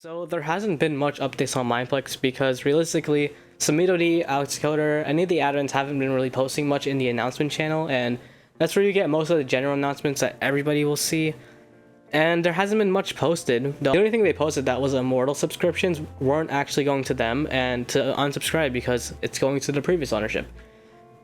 So there hasn't been much updates on Mineplex because realistically, SamitoD, Alex Coder, any of the admins haven't been really posting much in the announcement channel, and that's where you get most of the general announcements that everybody will see. And there hasn't been much posted. The only thing they posted that was Immortal subscriptions weren't actually going to them and to unsubscribe because it's going to the previous ownership.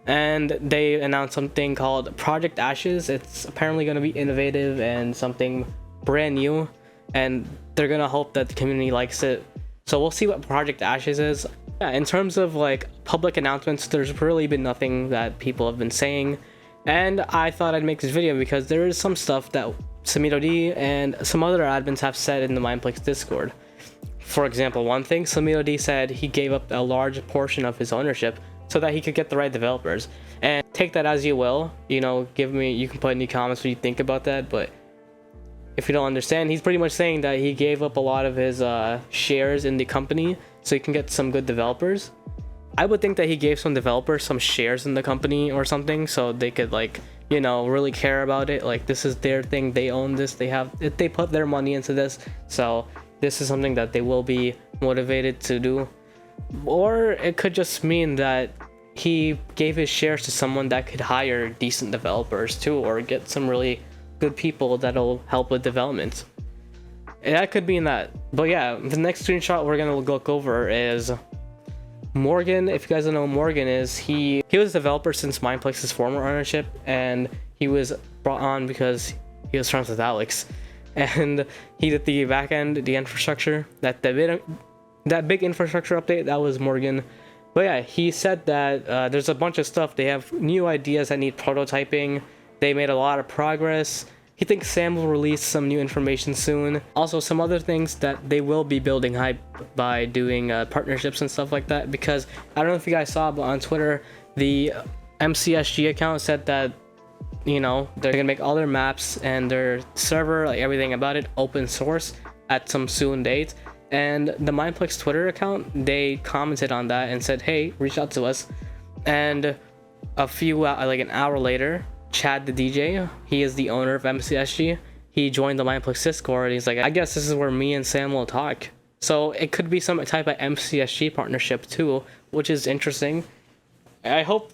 And they announced something called Project Ashes. It's apparently going to be innovative and something brand new, and they're gonna hope that the community likes it. So we'll see what Project Ashes is. Yeah, in terms of like public announcements, there's really been nothing that people have been saying, and I thought I'd make this video because there is some stuff that SamitoD and some other admins have said in the Mineplex Discord. For example, one thing, SamitoD said he gave up a large portion of his ownership so that he could get the right developers. And take that as you will, you know, you can put in the comments what you think about that, but if you don't understand, he's pretty much saying that he gave up a lot of his shares in the company so he can get some good developers. I would think that he gave some developers some shares in the company or something so they could, like, you know, really care about it. Like, this is their thing, they own this, they put their money into this, so this is something that they will be motivated to do. Or it could just mean that he gave his shares to someone that could hire decent developers too, or get some really good people that'll help with development. That could be in that. But yeah, the next screenshot we're gonna look over is Morgan. If you guys don't know who Morgan is, he was a developer since Mineplex's former ownership, and he was brought on because he was friends with Alex, and he did the backend, the infrastructure, that big infrastructure update. That was Morgan. But yeah, he said that there's a bunch of stuff. They have new ideas that need prototyping. They made a lot of progress. He thinks Sam will release some new information soon. Also, some other things that they will be building hype by doing partnerships and stuff like that. Because I don't know if you guys saw, but on Twitter, the MCSG account said that, you know, they're gonna make all their maps and their server, like everything about it, open source at some soon date. And the Mineplex Twitter account, they commented on that and said, hey, reach out to us. And a few, like an hour later, Chad the DJ, he is the owner of MCSG, he joined the Mineplex Discord, and he's like, I guess this is where me and Sam will talk. So it could be some type of MCSG partnership too, which is interesting. I hope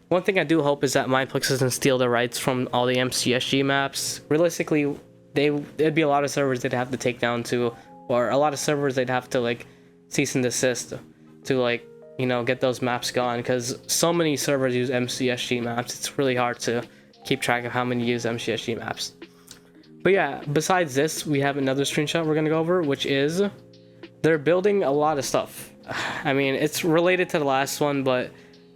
one thing I do hope is that Mineplex doesn't steal the rights from all the MCSG maps. Realistically, there'd be a lot of servers they'd have to take down to, or a lot of servers they'd have to like cease and desist to, like, you know, get those maps gone, because so many servers use MCSG maps. It's really hard to keep track of how many use MCSG maps. But yeah, besides this, we have another screenshot we're gonna go over, which is they're building a lot of stuff. I mean, it's related to the last one, but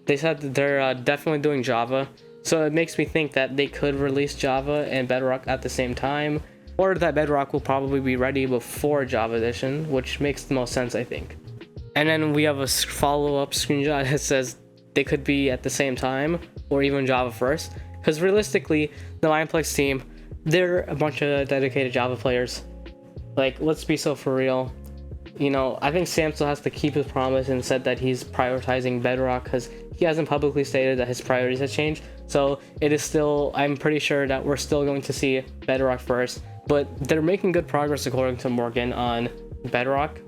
they said that they're definitely doing Java, so it makes me think that they could release Java and Bedrock at the same time, or that Bedrock will probably be ready before Java Edition, which makes the most sense, I think. And then we have a follow-up screenshot that says they could be at the same time, or even Java first. Because realistically, the Mineplex team, they're a bunch of dedicated Java players. Like, let's be so for real. You know, I think Sam still has to keep his promise and said that he's prioritizing Bedrock, because he hasn't publicly stated that his priorities have changed. So it is still, I'm pretty sure that we're still going to see Bedrock first. But they're making good progress, according to Morgan, on Bedrock,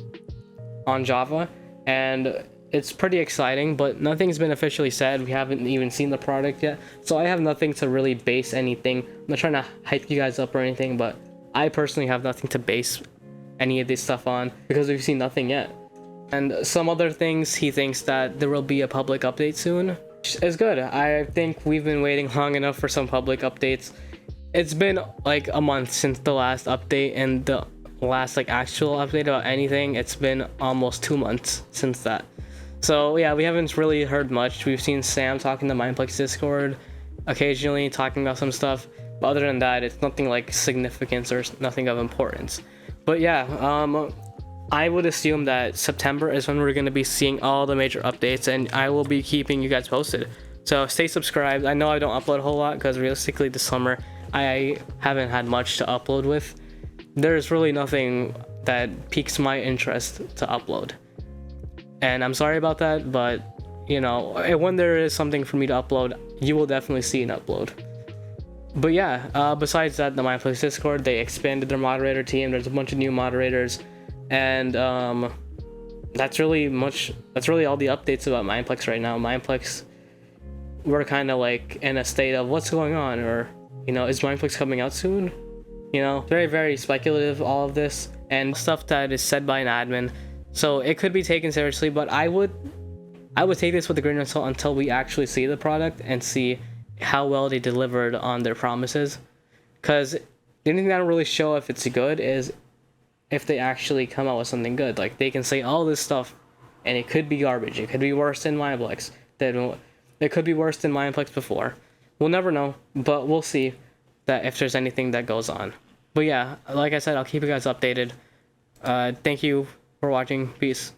on Java. And it's pretty exciting, but nothing's been officially said. We haven't even seen the product yet, so I have nothing to really base anything. I'm not trying to hype you guys up or anything, but I personally have nothing to base any of this stuff on because we've seen nothing yet. And some other things, he thinks that there will be a public update soon, which is good. I think we've been waiting long enough for some public updates. It's been like a month since the last update, and the last like actual update about anything, it's been almost 2 months since that. So yeah, we haven't really heard much. We've seen Sam talking to Mineplex Discord occasionally, talking about some stuff, but other than that, it's nothing like significance or nothing of importance. But yeah, I would assume that September is when we're going to be seeing all the major updates, and I will be keeping you guys posted. So stay subscribed. I know I don't upload a whole lot because realistically this summer I haven't had much to upload with. There's really nothing that piques my interest to upload, and I'm sorry about that, but you know, when there is something for me to upload, you will definitely see an upload. But yeah, besides that, the Mineplex Discord, they expanded their moderator team. There's a bunch of new moderators. And that's really all the updates about Mineplex right now. Mineplex, we're kind of like in a state of what's going on, or is Mineplex coming out soon? Very, very speculative, all of this, and stuff that is said by an admin. So it could be taken seriously, but I would take this with a grain of salt until we actually see the product and see how well they delivered on their promises. Because the only thing that'll really show if it's good is if they actually come out with something good. Like, they can say all this stuff, and it could be garbage. It could be worse than Mineplex. It could be worse than Mineplex before. We'll never know, but we'll see that if there's anything that goes on. But yeah, like I said, I'll keep you guys updated. Thank you for watching. Peace.